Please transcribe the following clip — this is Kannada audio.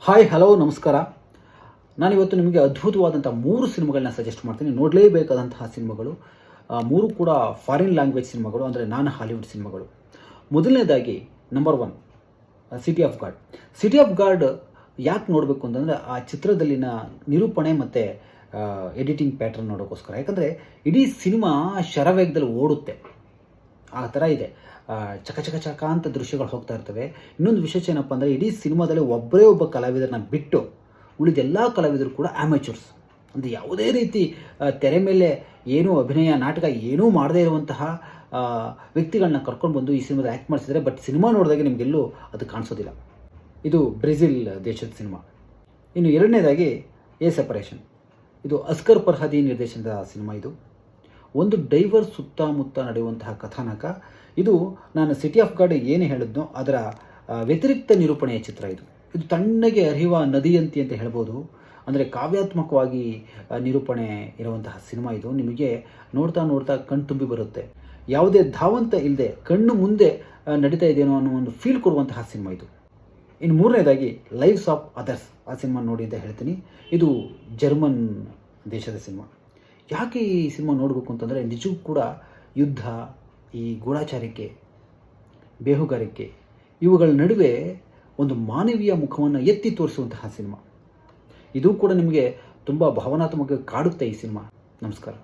ಹಾಯ್ ಹಲೋ ನಮಸ್ಕಾರ. ನಾನಿವತ್ತು ನಿಮಗೆ ಅದ್ಭುತವಾದಂಥ 3 ಸಿನಿಮಾಗಳನ್ನ ಸಜೆಸ್ಟ್ ಮಾಡ್ತೀನಿ. ನೋಡಲೇಬೇಕಾದಂತಹ ಸಿನಿಮಾಗಳು. 3 ಕೂಡ ಫಾರಿನ್ ಲ್ಯಾಂಗ್ವೇಜ್ ಸಿನಿಮಾಗಳು, ಅಂದರೆ ನಾನ್ ಹಾಲಿವುಡ್ ಸಿನಿಮಾಗಳು. ಮೊದಲನೇದಾಗಿ number 1 city of god. City of god ಯಾಕೆ ನೋಡಬೇಕು ಅಂತಂದರೆ ಆ ಚಿತ್ರದಲ್ಲಿನ ನಿರೂಪಣೆ ಮತ್ತು ಎಡಿಟಿಂಗ್ ಪ್ಯಾಟ್ರನ್ ನೋಡೋಕ್ಕೋಸ್ಕರ. ಯಾಕಂದರೆ ಇಡೀ ಸಿನಿಮಾ ಶರವೇಗದಲ್ಲಿ ಓಡುತ್ತೆ, ಆ ಥರ ಇದೆ. ಚಕ ಚಕ ಚಕ ಅಂತ ದೃಶ್ಯಗಳು ಹೋಗ್ತಾ ಇರ್ತವೆ. ಇನ್ನೊಂದು ವಿಶೇಷ ಏನಪ್ಪ ಅಂದರೆ ಇಡೀ ಸಿನಿಮಾದಲ್ಲಿ ಒಬ್ಬರೇ ಒಬ್ಬ ಕಲಾವಿದರನ್ನ ಬಿಟ್ಟು ಉಳಿದೆಲ್ಲ ಕಲಾವಿದರು ಕೂಡ ಆ್ಯಮೇಚೂರ್ಸ್. ಅಂದರೆ ಯಾವುದೇ ರೀತಿ ತೆರೆ ಮೇಲೆ ಏನೂ ಅಭಿನಯ ನಾಟಕ ಏನೂ ಮಾಡದೇ ಇರುವಂತಹ ವ್ಯಕ್ತಿಗಳನ್ನ ಕರ್ಕೊಂಡು ಬಂದು ಈ ಸಿನಿಮಾದ ಆ್ಯಕ್ಟ್ ಮಾಡಿಸಿದರೆ, ಬಟ್ ಸಿನಿಮಾ ನೋಡಿದಾಗ ನಿಮಗೆಲ್ಲೂ ಅದು ಕಾಣಿಸೋದಿಲ್ಲ. ಇದು ಬ್ರೆಜಿಲ್ ದೇಶದ ಸಿನಿಮಾ. ಇನ್ನು ಎರಡನೇದಾಗಿ ಎ ಸೆಪರೇಷನ್. ಇದು ಅಸ್ಕರ್ ಫರ್ಹಾದಿ ನಿರ್ದೇಶನದ ಸಿನಿಮಾ. ಇದು ಒಂದು ಡೈವರ್ ಸುತ್ತಮುತ್ತ ನಡೆಯುವಂತಹ ಕಥಾನಕ. ಇದು ನಾನು ಸಿಟಿ ಆಫ್ ಗಾಡ್ ಏನು ಹೇಳಿದ್ನೋ ಅದರ ವ್ಯತಿರಿಕ್ತ ನಿರೂಪಣೆಯ ಚಿತ್ರ. ಇದು ತಣ್ಣಗೆ ಹರಿಯುವ ನದಿಯಂತೆ ಅಂತ ಹೇಳ್ಬೋದು. ಅಂದರೆ ಕಾವ್ಯಾತ್ಮಕವಾಗಿ ನಿರೂಪಣೆ ಇರುವಂತಹ ಸಿನಿಮಾ. ಇದು ನಿಮಗೆ ನೋಡ್ತಾ ನೋಡ್ತಾ ಕಣ್ಣು ತುಂಬಿ ಬರುತ್ತೆ. ಯಾವುದೇ ಧಾವಂತ ಇಲ್ಲದೆ ಕಣ್ಣು ಮುಂದೆ ನಡೀತಾ ಇದೆಯೋ ಅನ್ನೋ ಒಂದು ಫೀಲ್ ಕೊಡುವಂತಹ ಸಿನಿಮಾ ಇದು. ಇನ್ನು ಮೂರನೇದಾಗಿ ಲೈವ್ಸ್ ಆಫ್ ಅದರ್ಸ್. ಆ ಸಿನಿಮಾ ನೋಡಿ ಅಂತ ಹೇಳ್ತೀನಿ. ಇದು ಜರ್ಮನ್ ದೇಶದ ಸಿನಿಮಾ. ಯಾಕೆ ಈ ಸಿನಿಮಾ ನೋಡಬೇಕು ಅಂತಂದರೆ, ನಿಜವೂ ಕೂಡ ಯುದ್ಧ, ಈ ಗೂಢಾಚಾರಿಕೆ, ಬೇಹುಗಾರಿಕೆ ಇವುಗಳ ನಡುವೆ ಒಂದು ಮಾನವೀಯ ಮುಖವನ್ನು ಎತ್ತಿ ತೋರಿಸುವಂತಹ ಸಿನಿಮಾ. ಇದು ಕೂಡ ನಿಮಗೆ ತುಂಬ ಭಾವನಾತ್ಮಕವಾಗಿ ಕಾಡುತ್ತೆ ಈ ಸಿನಿಮಾ. ನಮಸ್ಕಾರ.